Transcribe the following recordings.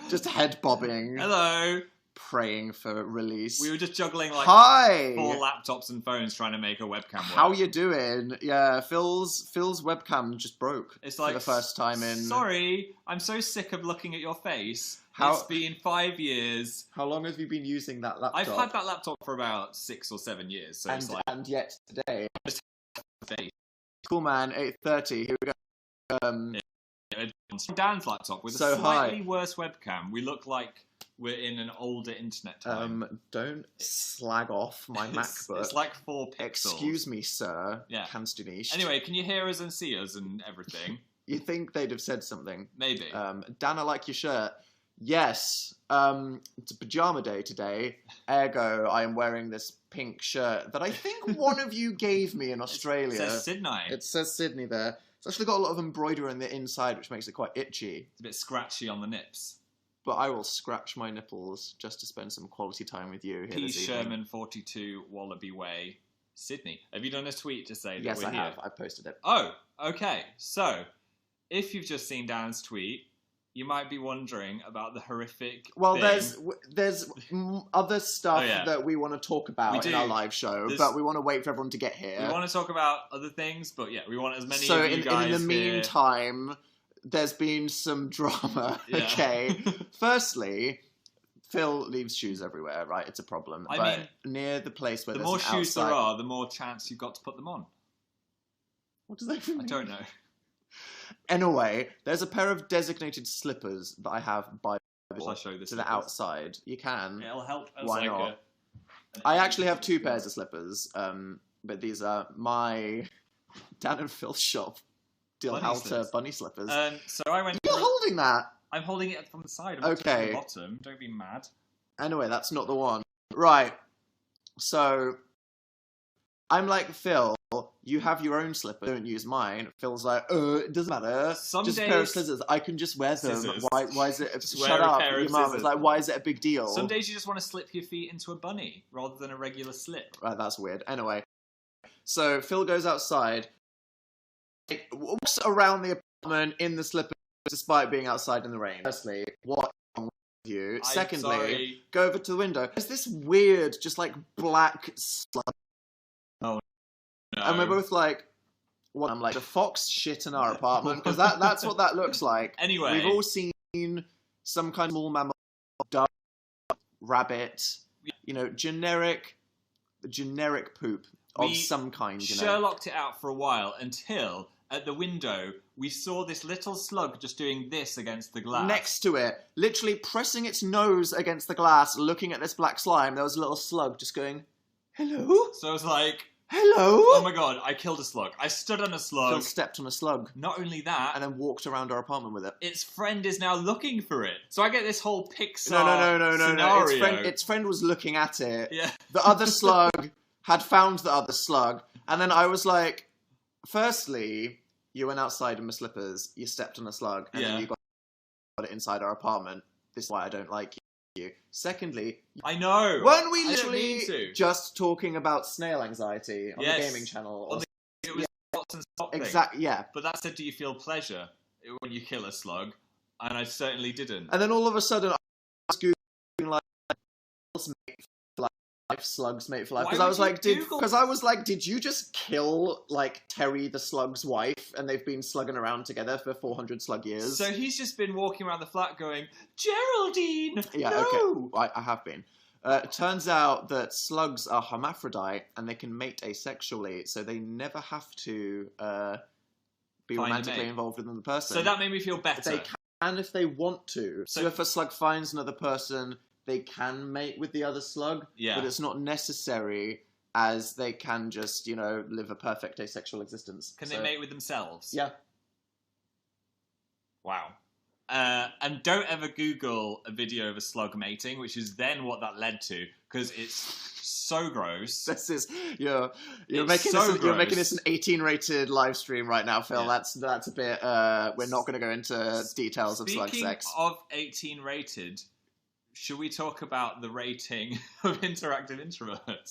Just head bobbing. Hello. Praying for release. We were just juggling like Hi! 4 laptops and phones trying to make a webcam work. How you doing? Yeah, Phil's webcam just broke. It's like, for the first time in... Sorry, I'm so sick of looking at your face. How... It's been 5 years. How long have you been using that laptop? I've had that laptop for about 6 or 7 years. So it's like... And yet today... Face. Cool man, 8:30. Here we go. Dan's laptop with a slightly worse webcam. We look like we're in an older internet time. Don't slag off my MacBook. It's like 4 pixels. Excuse me, sir. Yeah. Kannst du nicht? Anyway, can you hear us and see us and everything? You think they'd have said something? Maybe. Dan, I like your shirt. Yes. It's a pajama day today. Ergo, I am wearing this pink shirt that I think one of you gave me in Australia. It says Sydney. It says Sydney there. It's actually got a lot of embroidery on the inside, which makes it quite itchy. It's a bit scratchy on the nips. But I will scratch my nipples just to spend some quality time with you here P. this evening. Sherman 42 Wallaby Way, Sydney. Have you done a tweet to say that yes, we're I here? have. I posted it. Oh, okay. So, if you've just seen Dan's tweet, you might be wondering about the horrific thing. there's other stuff that we want to talk about in our live show, but we want to wait for everyone to get here. We want to talk about other things, but yeah, we want as many so of you guys in the here. meantime, there's been some drama. Yeah. Okay. Firstly, Phil leaves shoes everywhere, right? It's a problem. I mean, near the place where the there's more an shoes outside... there are, the more chance you've got to put them on. What does that mean? I don't know. Anyway, there's a pair of designated slippers that I have by Shall I show this to the outside. You can. It'll help. Why not? I actually have 2 pairs of slippers, but these are my Dan and Phil shop Dilhalter bunny slippers. So I went. You're holding that. I'm holding it from the side. I'm okay. From the bottom. Don't be mad. Anyway, that's not the one. Right. So I'm like, Phil, you have your own slippers. Don't use mine. Phil's like, it doesn't matter. Just a pair of scissors. I can just wear them. Why is it? Shut up, your mum. It's like, why is it a big deal? Some days you just want to slip your feet into a bunny rather than a regular slip. Right, that's weird. Anyway, so Phil goes outside, walks around the apartment in the slippers despite being outside in the rain. Firstly, what is wrong with you? Secondly, go over to the window. There's this weird, just like black slug. Oh no. And we're both like, what? I'm like, the fox shit in our apartment, because that's what that looks like. Anyway. We've all seen some kind of small mammal, duck, rabbit, you know, generic poop of some kind, you know. Sherlocked it out for a while until, at the window, we saw this little slug just doing this against the glass. Next to it, literally pressing its nose against the glass, looking at this black slime, there was a little slug just going, hello? So I was like... Hello? Oh my god, I killed a slug. I stood on a slug. Phil stepped on a slug. Not only that... And then walked around our apartment with it. Its friend is now looking for it. So I get this whole Pixar scenario. Its friend was looking at it. Yeah. The other slug had found the other slug. And then I was like, firstly, you went outside in my slippers, you stepped on a slug, and then you got it inside our apartment. This is why I don't like you. Secondly, I know. Weren't we literally just talking about snail anxiety on the gaming channel? It was spots and stop thing. Exactly, yeah. But that said, do you feel pleasure when you kill a slug? And I certainly didn't. And then all of a sudden, I was googling like slugs mate for life, because I was like, did you just kill like Terry the slug's wife, and they've been slugging around together for 400 slug years? So he's just been walking around the flat going, Geraldine. Yeah, no! Okay, I have been. It turns out that slugs are hermaphrodite and they can mate asexually, so they never have to be romantically involved with another person. So that made me feel better. They can if they want to. So if a slug finds another person, they can mate with the other slug, but it's not necessary, as they can just, you know, live a perfect asexual existence. Can they mate with themselves? Yeah. Wow. And don't ever Google a video of a slug mating, which is then what that led to, because it's so gross. This is you're making this an 18 rated live stream right now, Phil. Yeah. That's a bit. We're not going to go into details of slug sex. Speaking of 18 rated, should we talk about the rating of interactive introverts?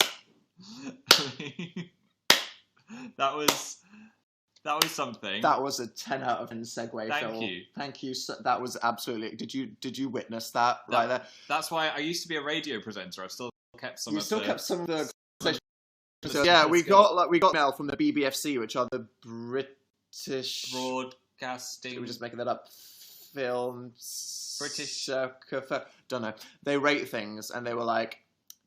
That was something. That was a 10 out of 10 segue, Thank Phil. you. Thank you. That was absolutely... Did you witness that right there? That's why I used to be a radio presenter. I've still kept some kept some of the... So, yeah, we got mail from the BBFC, which are the British... Broadcasting... We're just making that up. Film... British... Don't know. They rate things, and they were like,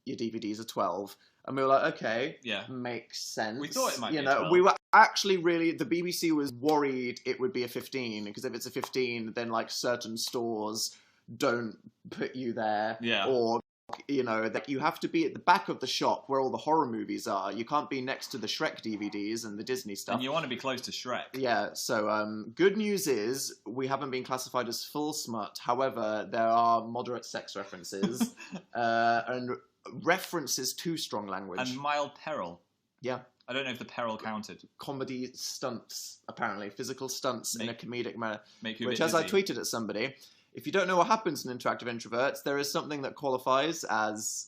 your DVDs are 12. And we were like, okay, yeah, makes sense. We thought it might be 12. We were actually really... The BBC was worried it would be a 15, because if it's a 15, then, like, certain stores don't put you there. Yeah. Or... that you have to be at the back of the shop where all the horror movies are. You can't be next to the Shrek DVDs and the Disney stuff. And you want to be close to Shrek. Yeah, so good news is we haven't been classified as full smut. However, there are moderate sex references and references to strong language. And mild peril. Yeah. I don't know if the peril counted. Comedy stunts, apparently. Physical stunts in a comedic manner. Which, as I tweeted at somebody... If you don't know what happens in Interactive Introverts, there is something that qualifies as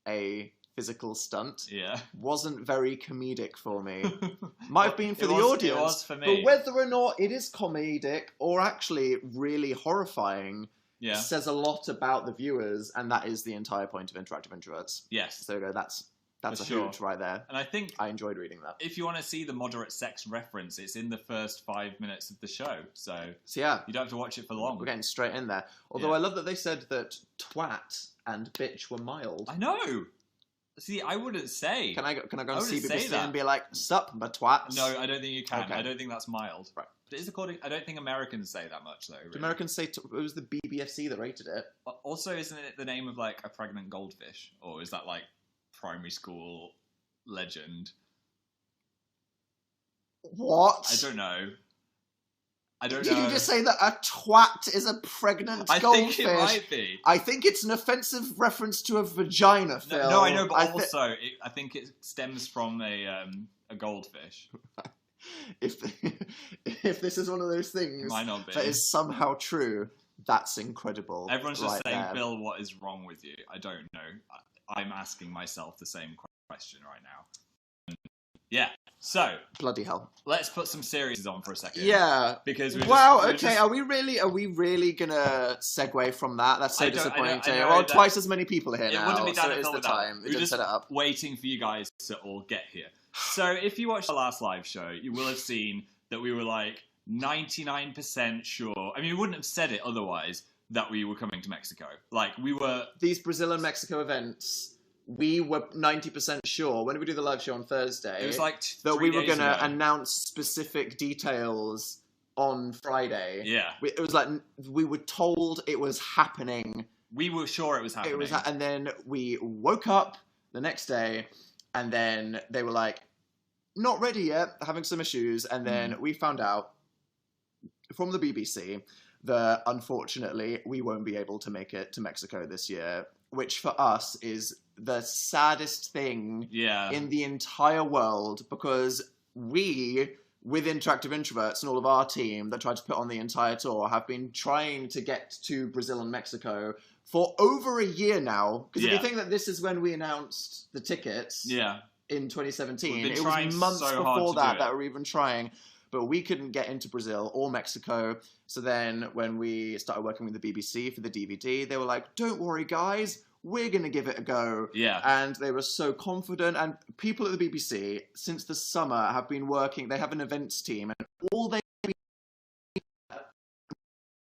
a physical stunt. Yeah. Wasn't very comedic for me. Might have been for the audience. It was for me. But whether or not it is comedic or actually really horrifying says a lot about the viewers, and that is the entire point of Interactive Introverts. Yes. So that's a hoot right there. And I think... I enjoyed reading that. If you want to see the moderate sex reference, it's in the first 5 minutes of the show. So yeah. You don't have to watch it for long. We're getting straight in there. Although I love that they said that twat and bitch were mild. I know! See, I wouldn't say. Can I go on CBBC and be like, sup, my twats? No, I don't think you can. Okay. I don't think that's mild. Right. But it is according... I don't think Americans say that much, though. Really. Do Americans say... It was the BBFC that rated it. Also, isn't it the name of, like, a pregnant goldfish? Or is that, like, primary school... legend? What? I don't know. Did you just say that a twat is a pregnant goldfish? I think it might be. I think it's an offensive reference to a vagina, Phil. No, I know, but I think it stems from a goldfish. If this is one of those things might not be. That is somehow true, that's incredible. Everyone's just saying, there. Phil, what is wrong with you? I don't know. I'm asking myself the same question right now. Yeah, so bloody hell. Let's put some series on for a second. Yeah, because are we really gonna segue from that? That's so disappointing. Well, twice as many people here now. It wouldn't be done at the time. We're just waiting for you guys to all get here. So if you watched the last live show, you will have seen that we were like 99% sure. I mean, we wouldn't have said it otherwise that we were coming to Mexico. Like we were. These Brazil and Mexico events. We were 90% sure, when did we do the live show on Thursday, it was like that we were going to announce specific details on Friday. Yeah. It was like, we were told it was happening. We were sure it was happening. And then we woke up the next day, and then they were like, not ready yet, having some issues, and then we found out from the BBC that, unfortunately, we won't be able to make it to Mexico this year, which for us is the saddest thing in the entire world, because we, with Interactive Introverts and all of our team that tried to put on the entire tour, have been trying to get to Brazil and Mexico for over a year now. Because if you think that this is when we announced the tickets in 2017, it was months before that we're even trying. But we couldn't get into Brazil or Mexico. So then when we started working with the BBC for the DVD, they were like, don't worry, guys. We're going to give it a go. Yeah. And they were so confident. And people at the BBC, since the summer, have been working. They have an events team. And all they've been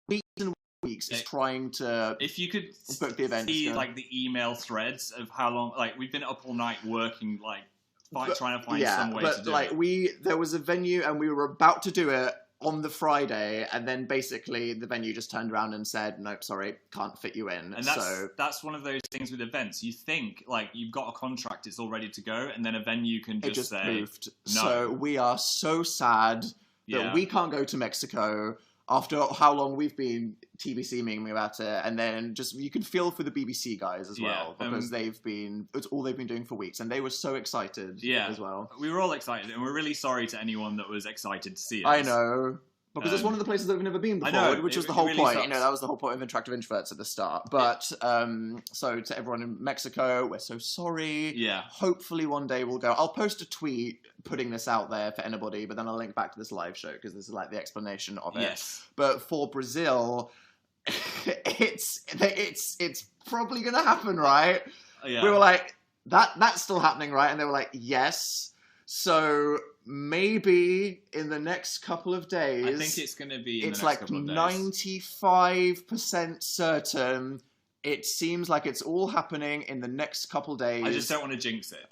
weeks and weeks is trying to if you could book the events. See, like, the email threads of how long... Like, we've been up all night working, like, trying to find some way to do it. There was a venue, and we were about to do it on the Friday, and then basically the venue just turned around and said, nope, sorry, can't fit you in. And that's one of those things with events. You think, like, you've got a contract, it's all ready to go, and then a venue can just say, moved. No. So we are so sad that we can't go to Mexico after how long we've been TBC-ing about it, and then just, you can feel for the BBC guys as well, because it's all they've been doing for weeks, and they were so excited as well. We were all excited, and we're really sorry to anyone that was excited to see us. I know, Because it's one of the places that we've never been before, I know, which was the it whole really point. sucks. You know, that was the whole point of Interactive Introverts at the start. But so to everyone in Mexico, we're so sorry. Yeah. Hopefully one day we'll go. I'll post a tweet putting this out there for anybody, but then I'll link back to this live show because this is like the explanation of it. Yes. But for Brazil, it's probably gonna happen, right? Yeah. We were like, that's still happening, right? And they were like, yes. So maybe in the next couple of days, I think it's going to be in it's the next like couple of days. 95% certain. It seems like it's all happening in the next couple of days. I just don't want to jinx it.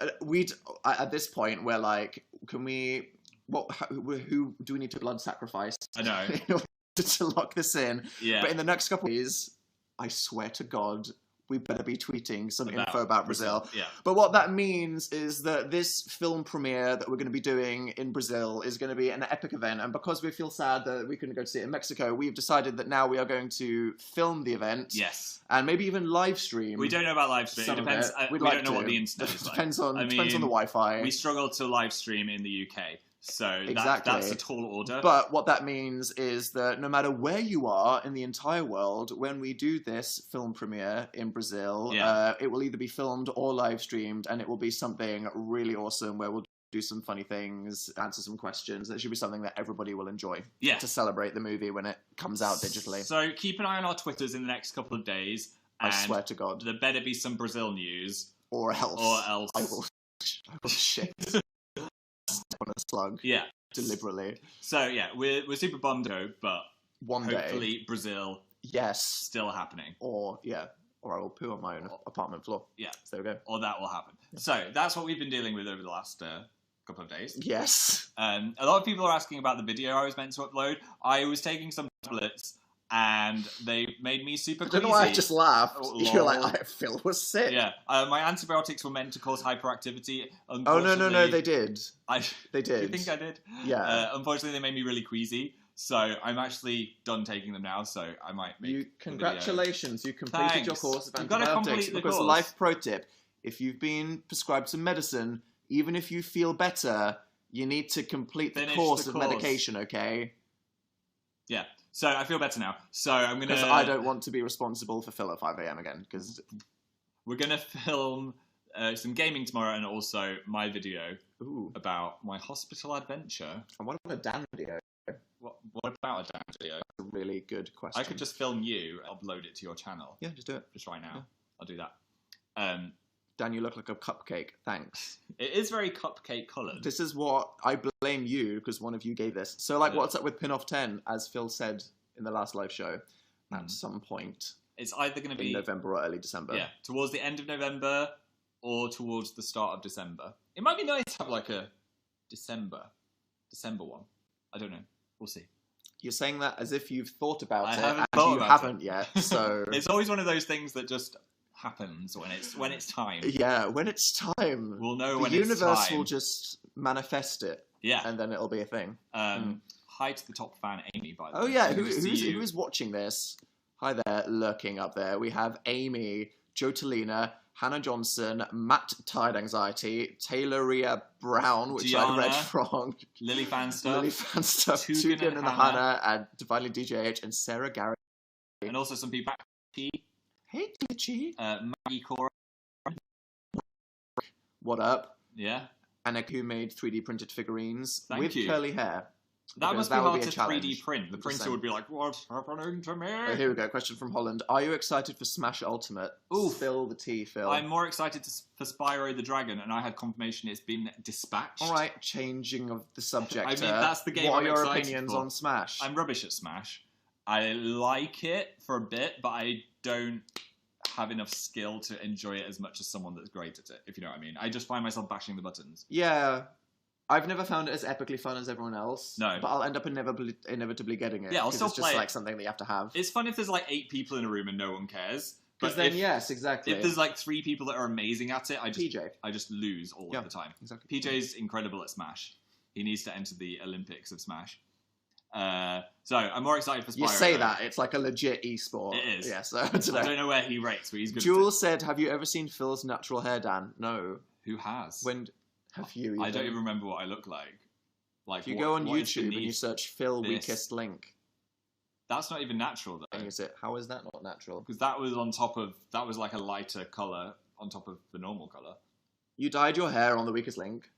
At this point, we're like, can we? Who do we need to blood sacrifice? I know. In order to lock this in. Yeah. But in the next couple of days, I swear to God, we better be tweeting some info about Brazil. Yeah. But what that means is that this film premiere that we're going to be doing in Brazil is going to be an epic event. And because we feel sad that we couldn't go to see it in Mexico, we've decided that now we are going to film the event. Yes. And maybe even live stream. We don't know about live stream. It depends. We don't know what the internet is like. Depends on the Wi-Fi. We struggle to live stream in the UK. So exactly. that's a tall order. But what that means is that no matter where you are in the entire world, when we do this film premiere in Brazil, it will either be filmed or live streamed, and it will be something really awesome where we'll do some funny things, answer some questions. It should be something that everybody will enjoy to celebrate the movie when it comes out digitally. So keep an eye on our Twitters in the next couple of days. I swear to God. There better be some Brazil news. Or else. I will shit. On a slug. Yeah. Deliberately. So yeah, we're super bummed though, but one day, hopefully Brazil still happening. Or I will poo on my own apartment floor. Yeah. So there we go. Or that will happen. Yeah. So that's what we've been dealing with over the last couple of days. Yes. A lot of people are asking about the video I was meant to upload. I was taking some tablets and they made me super queasy. I don't know why I just laughed. Oh, you're like, Phil was sick. Yeah. My antibiotics were meant to cause hyperactivity. Oh, no, they did. They did. You think I did? Yeah. Unfortunately, they made me really queasy. So I'm actually done taking them now, so I might make congratulations, you completed your course of antibiotics. Because course. Life pro tip, if you've been prescribed some medicine, even if you feel better, you need to complete the course of medication, okay? Yeah. So I feel better now. So I'm going to... Because I don't want to be responsible for Phil at 5 a.m. again, because... We're going to film some gaming tomorrow and also my video about my hospital adventure. And what about a Dan video? What about a Dan video? That's a really good question. I could just film you, upload it to your channel. Yeah, just do it. Just right now. Yeah. I'll do that. Dan, you look like a cupcake. Thanks. It is very cupcake coloured. This is what I blame you because one of you gave this. So, what's up with Pin Off 10? As Phil said in the last live show, at some point. It's either going to be in November or early December. Yeah, towards the end of November or towards the start of December. It might be nice to have like a December one. I don't know. We'll see. You're saying that as if you've thought about it, and you haven't yet. So it's always one of those things that just happens when it's time. Yeah, when it's time. We'll know when it's time. The universe will just manifest it. Yeah. And then it'll be a thing. Hi to the top fan, Amy, by the way. Oh yeah, who is watching this? Hi there, lurking up there. We have Amy, Joe Tolina, Hannah Johnson, Matt Tired Anxiety, Tayloria Brown, which Gianna, I read wrong. Lily Fan Stuff, Tugan and Hannah, and Divinely DJH, and Sarah Garrett. And also some people. Hey, Glitchy. Maggie Cora. What up? Yeah. Anna, who made 3D printed figurines with you. Curly hair. That must be hard to 3D print. The printer would be like, what's happening to me? Oh, here we go. Question from Holland. Are you excited for Smash Ultimate? Ooh. Spill the tea, Phil. I'm more excited for Spyro the Dragon, and I had confirmation it's been dispatched. All right, changing of the subject. I mean, that's the game What I'm are your excited opinions for. on Smash? I'm rubbish at Smash. I like it for a bit, but I don't have enough skill to enjoy it as much as someone that's great at it, if you know what I mean. I just find myself bashing the buttons. Yeah. I've never found it as epically fun as everyone else. No. But I'll end up inevitably getting it. Yeah, I'll still it's play just it. like something that you have to have. It's fun if there's like 8 people in a room and no one cares. Because then, yes, exactly. If there's like 3 people that are amazing at it, I PJ. just lose all of the time. Exactly. PJ's incredible at Smash. He needs to enter the Olympics of Smash. So I'm more excited for Spyro. You say that, it's like a legit esport. It is. Yeah, so I don't know where he rates, but he's good Jules said, have you ever seen Phil's natural hair, Dan? No. Who has? When have you even? I don't even remember what I look like. Like, If you go on what is YouTube and you beneath search Phil this? weakest link, That's not even natural though, is it? How is that not natural? because that was on top of that was like a lighter color on top of the normal color. You dyed your hair on the weakest link.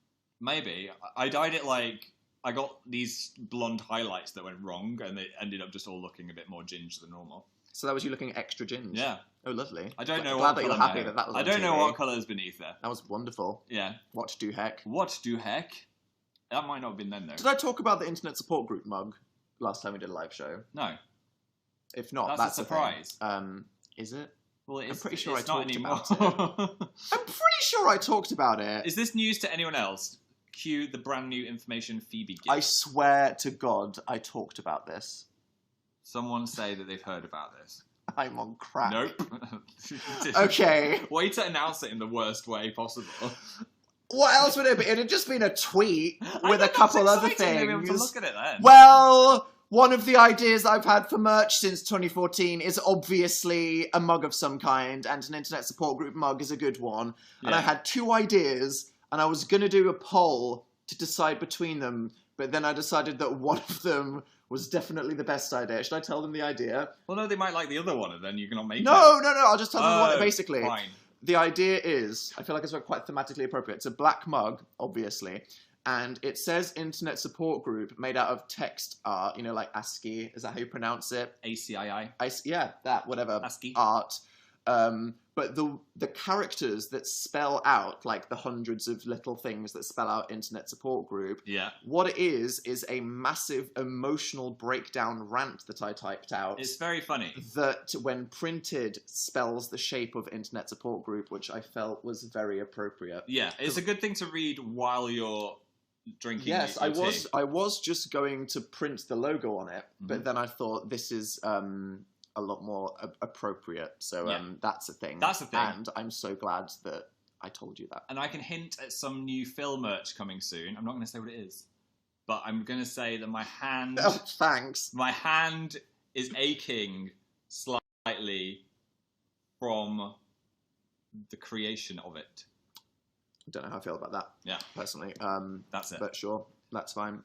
Maybe I dyed it like I got these blonde highlights that went wrong, and they ended up just all looking a bit more ginger than normal. So that was you looking extra ginger. Yeah. Oh, lovely. I don't know Glad what that you're colour my happy hair- that was I on don't know TV. what colour is beneath there. That was wonderful. Yeah. What do heck? What do heck? That might not have been then though. Did I talk about the internet support group mug last time we did a live show? No. If not, That's that's a the thing. surprise. Is it? Well, I'm pretty sure it's I not talked anymore. about it. I'm pretty sure I talked about it. Is this news to anyone else? Cue the brand new information Phoebe gives. I swear to God, I talked about this. Someone say that they've heard about this. I'm on crack. Nope. Okay. Way to announce it in the worst way possible. What else would it be? It'd just been a tweet I with know, a couple that's other exciting. things. Maybe I'm to look at it then. Well, one of the ideas I've had for merch since 2014 is obviously a mug of some kind, and an internet support group mug is a good one. And I Yeah. had two ideas, and I was going to do a poll to decide between them, but then I decided that one of them was definitely the best idea. Should I tell them the idea? Well, no, they might like the other one, and then you cannot make it. No, I'll just tell them what Oh, basically. Fine. The idea is, I feel like it's quite thematically appropriate. It's a black mug, obviously, and it says internet support group made out of text art, you know, like ASCII. Is that how you pronounce it? ACII. Yeah, that, whatever. ASCII. Art. But the characters that spell out, like the hundreds of little things that spell out internet support group, Yeah. what it is a massive emotional breakdown rant that I typed out. It's very funny. That, when printed, spells the shape of internet support group, which I felt was very appropriate. Yeah, it's a good thing to read while you're drinking. Yes, your tea. I was just going to print the logo on it, but then I thought this is a lot more appropriate. So Yeah. that's a thing. That's a thing. And I'm so glad that I told you that. And I can hint at some new Phil merch coming soon. I'm not going to say what it is, but I'm going to say that my hand, Oh, thanks. my hand is aching slightly from the creation of it. I don't know how I feel about that. Yeah. Personally. That's it. But sure, that's fine.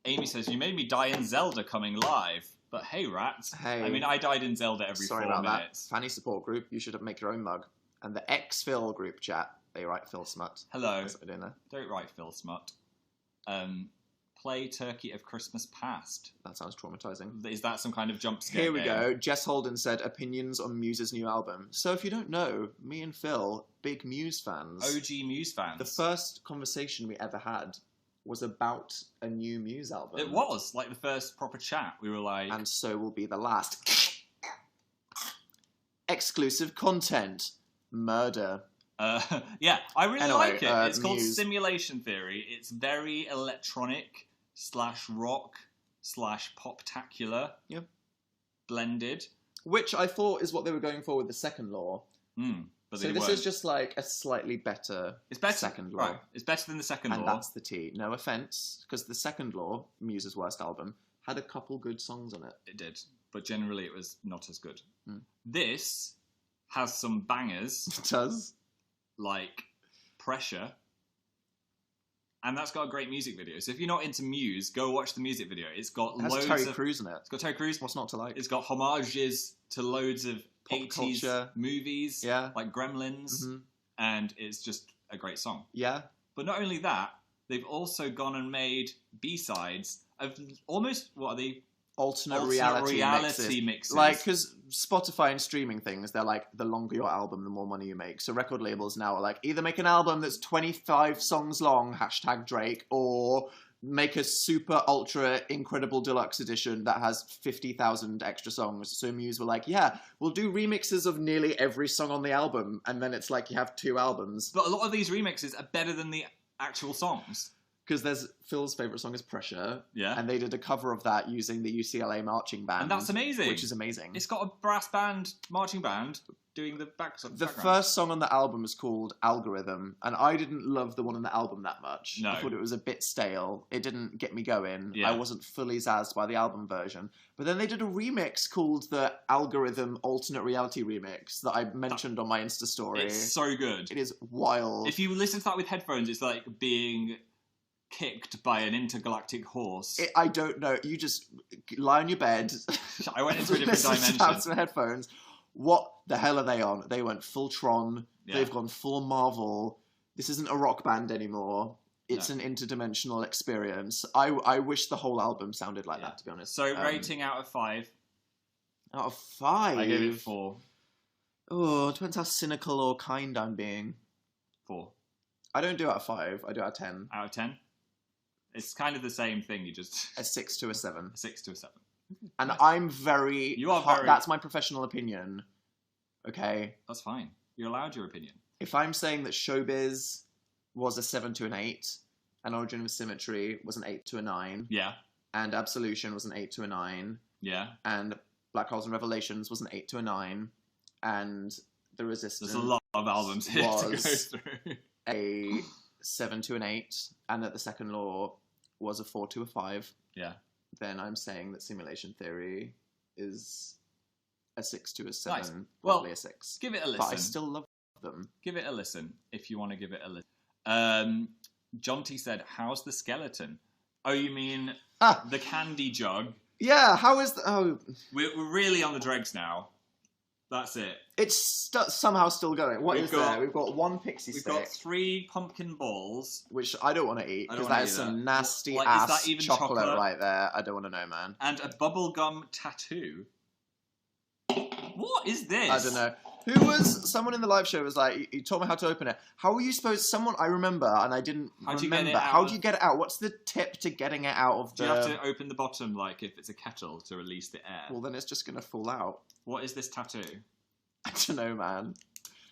Amy says, you made me die in Zelda coming live. But hey, rats. Hey. I mean, I died in Zelda every Sorry 4 about minutes. that. Fanny support group, you should make your own mug. And the ex-Phil group chat, they write Phil Smut. Hello. That's what we're doing there. Don't write Phil Smut. Play Turkey of Christmas Past. That sounds traumatizing. Is that some kind of jump scare Here we game? go. Jess Holden said, opinions on Muse's new album. So if you don't know, me and Phil, big Muse fans. OG Muse fans. The first conversation we ever had was about a new Muse album. It was like the first proper chat. We were like, And so will be the last. Exclusive content. Murder. yeah, I really Anyway, like it. It's called Muse. Simulation Theory. It's very electronic /rock /poptacular. Yep. Blended. Which I thought is what they were going for with the second law. But So they this weren't. is just like a slightly better, It's better. second law. Right. It's better than the second And law. that's the tea. No offense, because the second law, Muse's worst album, had a couple good songs on it. It did. But generally it was not as good. Mm. This has some bangers. It does. Like Pressure, and that's got a great music video. So if you're not into Muse, go watch the music video. It's got It has loads Terry of. Crews in it. It's got Terry Crews. What's not to like? It's got homages to loads of Pop 80s culture. movies, Yeah. like Gremlins, Mhm. and it's just a great song. Yeah. But not only that, they've also gone and made B-sides of almost what are they? Alternate Alternate reality mixes. Like, because Spotify and streaming things, they're like, the longer your album, the more money you make. So record labels now are like, either make an album that's 25 songs long, hashtag Drake, or make a super ultra incredible deluxe edition that has 50,000 extra songs. So Muse were like, yeah, we'll do remixes of nearly every song on the album. And then it's like you have 2 albums. But a lot of these remixes are better than the actual songs. Because there's Phil's favourite song is Pressure. Yeah. And they did a cover of that using the UCLA marching band. And that's amazing. Which is amazing. It's got a brass band, marching band, doing the background. The first song on the album is called Algorithm, and I didn't love the one on the album that much. No. I thought it was a bit stale. It didn't get me going. Yeah. I wasn't fully zazzed by the album version. But then they did a remix called the Algorithm Alternate Reality Remix that I mentioned on my Insta story. It's so good. It is wild. If you listen to that with headphones, it's like being kicked by an intergalactic horse. I don't know. You just lie on your bed. I went into a different dimension. Have some headphones. What the hell are they on? They went full Tron. Yeah. They've gone full Marvel. This isn't a rock band anymore. It's an interdimensional experience. I wish the whole album sounded like that, to be honest. So rating out of 5. Out of 5? I gave it 4. Oh, it depends how cynical or kind I'm being. 4. I don't do out of 5. I do out of 10. Out of 10? It's kind of the same thing. You just A 6 to a 7. A 6 to a 7. And I'm very... You are very... That's my professional opinion. Okay? That's fine. You're allowed your opinion. If I'm saying that Showbiz was a 7 to an 8, and Origin of Symmetry was an 8 to a 9, Yeah. and Absolution was an 8 to a 9, Yeah. and Black Holes and Revelations was an 8 to a 9, and The Resistance There's a lot of albums here to go was through. a 7 to an 8, and that The Second Law was a 4 to a 5, Yeah. then I'm saying that Simulation Theory is a 6 to a 7, Nice. probably Well, a 6. Give it a listen. But I still love them. Give it a listen if you want to give it a listen. John T said, "How's the skeleton?" Oh, you mean the candy jug? Yeah, how is oh, We're really on the dregs now. That's it. it's somehow still going. What is there? We've got one pixie We've stick, got 3 pumpkin balls which I don't want to eat I because don't that wanna is eat some that. nasty Like, is ass that even chocolate chocolate? right there. I don't want to know, man. and a bubblegum tattoo. What is this? I don't know. Who was someone in the live show was like, you told me how to open it. How were you supposed? Someone I remember, and I didn't How'd you remember. get it How out? do you get it out? What's the tip to getting it out of Do the? you have to open the bottom, like if it's a kettle, to release the air? Well, then it's just gonna fall out. What is this tattoo? I don't know, man.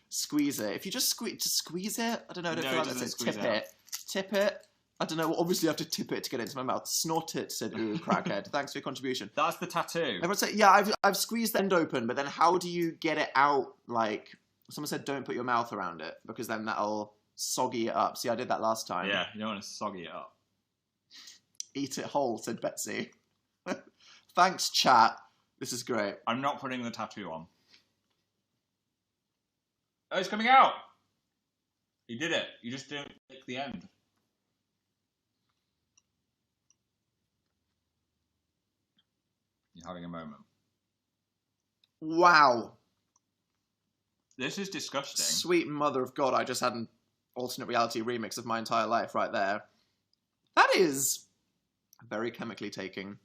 Squeeze it. If you just squeeze it. I don't know. I don't No, feel it like that's doesn't it. squeeze Tip out. it. Tip it. I don't know. Well, obviously, you have to tip it to get it into my mouth. Snort it, said ooh, crackhead. Thanks for your contribution. That's the tattoo. Everyone said, yeah, I've squeezed the end open, but then how do you get it out? Like, someone said, don't put your mouth around it because then that'll soggy it up. See, I did that last time. Yeah, you don't want to soggy it up. Eat it whole, said Betsy. Thanks, chat. This is great. I'm not putting the tattoo on. Oh, it's coming out! You did it. You just didn't pick the end. You're having a moment. Wow. This is disgusting. Sweet mother of God, I just had an alternate reality remix of my entire life right there. That is very chemically taking.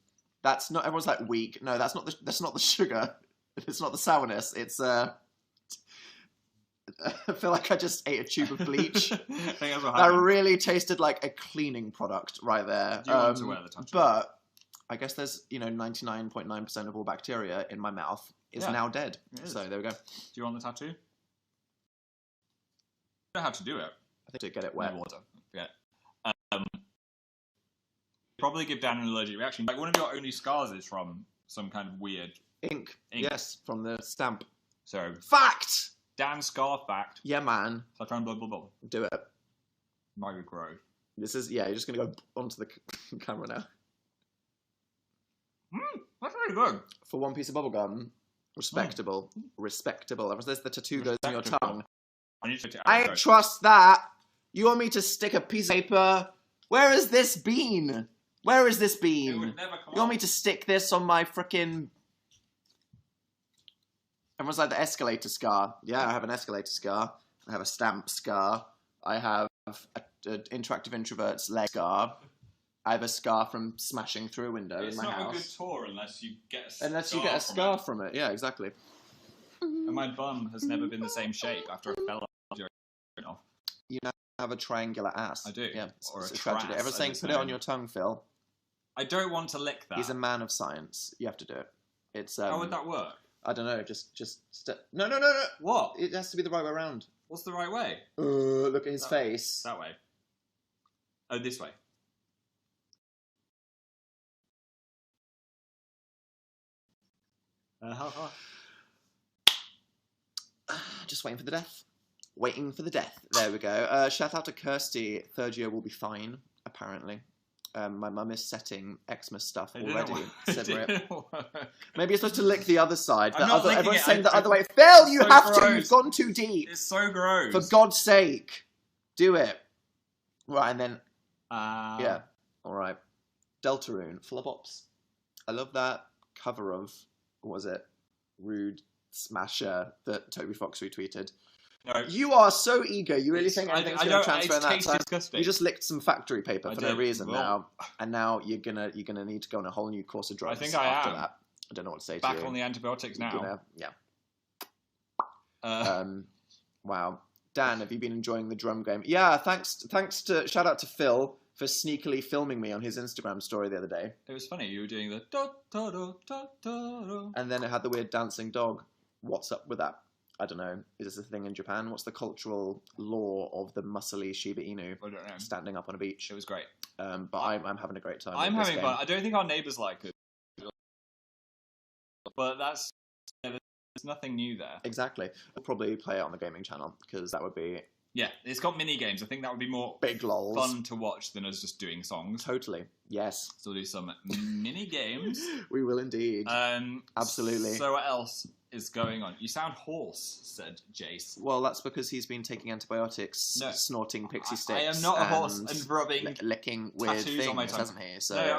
That's not, everyone's like weak. No, that's not the sugar. It's not the sourness. It's I feel like I just ate a tube of bleach. I think that's what That happened. really tasted like a cleaning product right there. Do you want to wear the tattoo? But I guess there's, 99.9% of all bacteria in my mouth is Yeah, now dead. it is. So there we go. Do you want the tattoo? You know how to do it. I think to get it wet. No water. Yeah. Probably give Dan an allergic reaction. Like, one of your only scars is from some kind of weird... Ink. Ink. Yes, from the stamp. So, Fact! Dan's scar fact. Yeah, man. So I try and blah, blah, blah. Do it. Might be gross. This is, yeah, you're just going to go onto the camera now. That's really good. For one piece of bubblegum, respectable. Respectable. Ever since the tattoo goes on your Respectable. tongue. I need to take it out. I ain't trust that. You want me to stick a piece of paper? Where has this been? Where has this It been? would never come You want me off. to stick this on my frickin'... Everyone's like the escalator scar. Yeah, I have an escalator scar. I have a stamp scar. I have an interactive introvert's leg scar. I have a scar from smashing through a window It's in my not a good house. tour unless you get a scar. Unless you get a scar from from it. Yeah, exactly. it. And my bum has never been the same shape after I fell off. You now have a triangular ass. I do. Yeah, Or it's a a tragedy. trass, Everyone's as saying, it's put it on known. your tongue, Phil. I don't want to lick that. He's a man of science. You have to do it. It's How would that work? I don't know. Just no. What? It has to be the right way around. What's the right way? Look at his That- face. That way. Oh, this way. Just waiting for the death. Waiting for the death. There we go. Shout out to Kirsty. Third year will be fine, apparently. My mum is setting Xmas stuff It didn't already. work. Said It rip. didn't work. Maybe you're supposed to lick the other side. I'm not licking Everyone's it, saying the I- other way. Phil, you so have to. gross. You've gone too deep. It's so gross. For God's sake, do it. Right, and then Yeah. All right. Deltarune, Flubbops. I love that cover of, what was it? Rude Smasher that Toby Fox retweeted. No. You are so eager. You really think anything's going to transfer in that tastes time? disgusting. You just licked some factory paper for no reason well, now, and now you're gonna need to go on a whole new course of drugs. I think after am. that. I don't know what to say Back to you. on the antibiotics now. Yeah. Wow. Dan, have you been enjoying the drum game? Yeah, thanks to shout out to Phil for sneakily filming me on his Instagram story the other day. It was funny. You were doing the da da da da da da, and then it had the weird dancing dog. What's up with that? I don't know. Is this a thing in Japan? What's the cultural law of the muscly Shiba Inu I don't know. standing up on a beach? It was great. But I'm having a great time. I'm with this having game. fun. I don't think our neighbours like it, but that's there's nothing new there. Exactly. We'll probably play it on the gaming channel because that would be it's got mini games. I think that would be more big lols. fun to watch than us just doing songs. Totally. Yes. So we'll do some mini games. We will indeed. Absolutely. So what else is going on? You sound hoarse, said Jace. Well, that's because he's been taking antibiotics, snorting pixie sticks. I am not a horse and rubbing licking weird things, on my tongue. hasn't he? So no,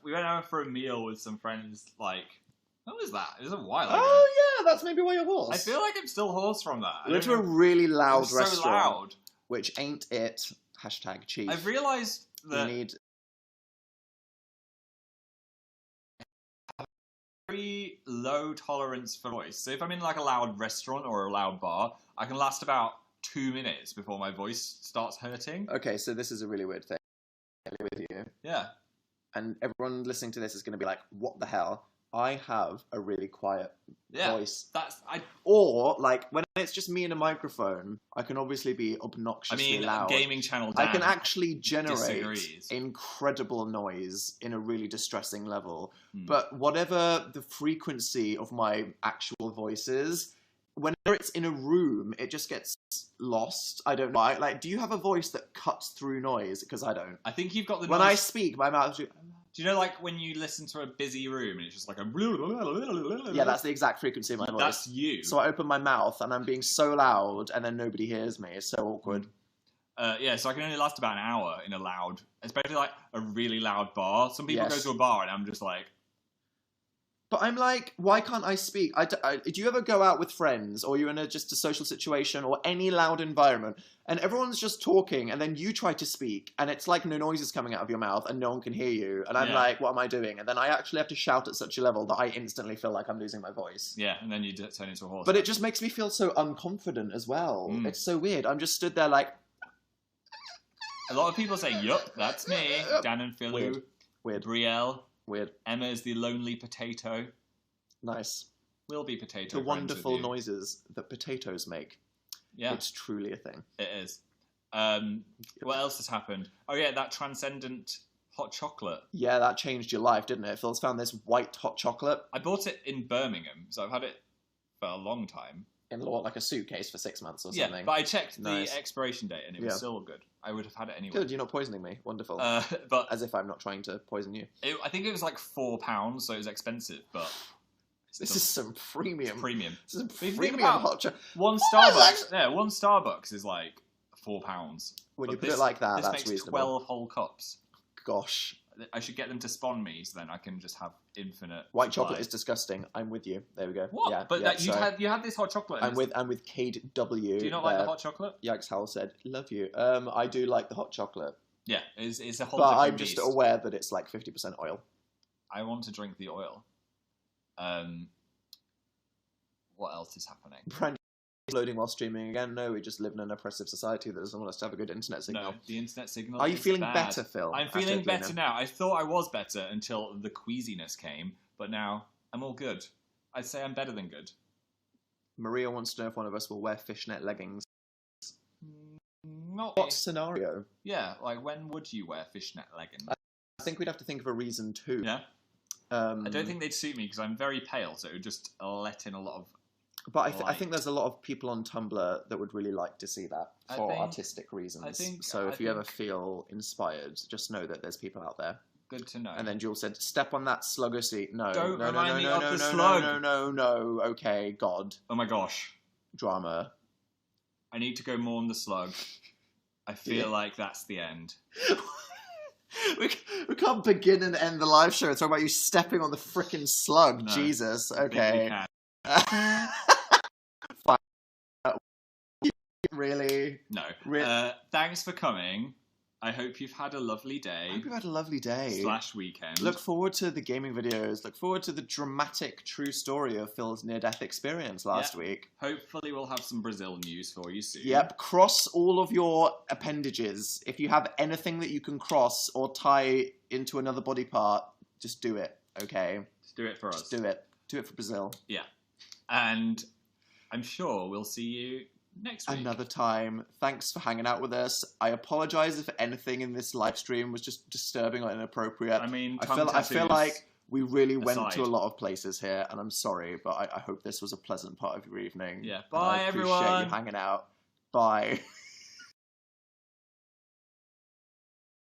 we went out for a meal with some friends. Like, what was that? It was a while ago. Oh yeah, that's maybe why you're hoarse. I feel like I'm still hoarse from that. We went to a really loud so restaurant, loud. which ain't it. #chief. I've realised that we need very low tolerance for voice. So if I'm in like a loud restaurant or a loud bar, I can last about 2 minutes before my voice starts hurting. Okay, so this is a really weird thing with you. Yeah. And everyone listening to this is going to be like, what the hell? I have a really quiet voice. Or, like, when it's just me and a microphone, I can obviously be obnoxiously loud. Gaming channel I can actually generate disagrees. incredible noise in a really distressing level. But whatever the frequency of my actual voice is, whenever it's in a room, it just gets lost. I don't know. Like, do you have a voice that cuts through noise? Because I don't. I think you've got the When noise... I speak, my mouth... Do you know, like, when you listen to a busy room and it's just like a... Yeah, that's the exact frequency of my voice. That's you. So I open my mouth and I'm being so loud and then nobody hears me. It's so awkward. Yeah, so I can only last about an hour in a loud... Especially, like, a really loud bar. Some people go to a bar and I'm just like... But I'm like, why can't I speak? Do you ever go out with friends or you're in just a social situation or any loud environment and everyone's just talking and then you try to speak and it's like no noise is coming out of your mouth and no one can hear you and I'm like, what am I doing? And then I actually have to shout at such a level that I instantly feel like I'm losing my voice. Yeah, and then you turn into a horse. But it just makes me feel so unconfident as well. It's so weird. I'm just stood there like... A lot of people say, yup, that's me. Dan and Phil. Weird. Brielle. Weird. Emma is the lonely potato. Nice. Will be potato. The wonderful noises that potatoes make. Yeah. It's truly a thing. It is. What else has happened? Oh yeah, that transcendent hot chocolate. Yeah, that changed your life, didn't it? Phil's found this white hot chocolate. I bought it in Birmingham, so I've had it for a long time. In like a suitcase for 6 months or something. Yeah, but I checked the expiration date and it was still good. I would have had it anyway. Good, you're not poisoning me. Wonderful. But as if I'm not trying to poison you. I think it was like £4, so it was expensive, but... This is some premium. Premium. This is premium hot chocolate. One Starbucks. Yeah, one Starbucks is like £4. When you put it like that, this that's makes reasonable. 12 whole cups. Gosh. I should get them to spawn me, so then I can just have infinite. White chocolate is disgusting. I'm with you. There we go. What? Yeah, but you had this hot chocolate. I'm with Cade W. Do you not like the hot chocolate? Yikes Howell said, "Love you." I do like the hot chocolate. Yeah, it's a whole. But different I'm just beast. aware that it's like 50% oil. I want to drink the oil. What else is happening? Brand loading while streaming again. No, we just live in an oppressive society that doesn't want us to have a good internet signal. No, the internet signal. Are you feeling bad. better, Phil? I'm feeling better now. I thought I was better until the queasiness came, but now I'm all good. I'd say I'm better than good. Maria wants to know if one of us will wear fishnet leggings. Not what scenario? Yeah, like when would you wear fishnet leggings? I think we'd have to think of a reason too. Yeah. I don't think they'd suit me because I'm very pale, so it would just let in a lot of. But I think there's a lot of people on Tumblr that would really like to see that for artistic reasons. So if you ever feel inspired, just know that there's people out there. Good to know. And then Jules said, "Step on that slugger seat." No, don't no, remind no, me no, of no, the no, slug. No. Okay, God. Oh my gosh. Drama. I need to go mourn the slug. I feel like that's the end. we can't begin and end the live show talking about you stepping on the frickin' slug. No, Jesus. I think we Okay. can. Fine. Really? No. Really? Thanks for coming. I hope you've had a lovely day. I hope you've had a lovely day. / weekend. Look forward to the gaming videos. Look forward to the dramatic true story of Phil's near-death experience last week. Hopefully we'll have some Brazil news for you soon. Yep, cross all of your appendages. If you have anything that you can cross or tie into another body part, just do it, okay? Just do it for us. Just do it. Do it for Brazil. Yeah. And I'm sure we'll see you next week. Another time. Thanks for hanging out with us. I apologise if anything in this live stream was just disturbing or inappropriate. I mean, I feel like we really went aside. to a lot of places here, and I'm sorry, but I hope this was a pleasant part of your evening. Yeah. Bye, I appreciate everyone. you hanging out. Bye.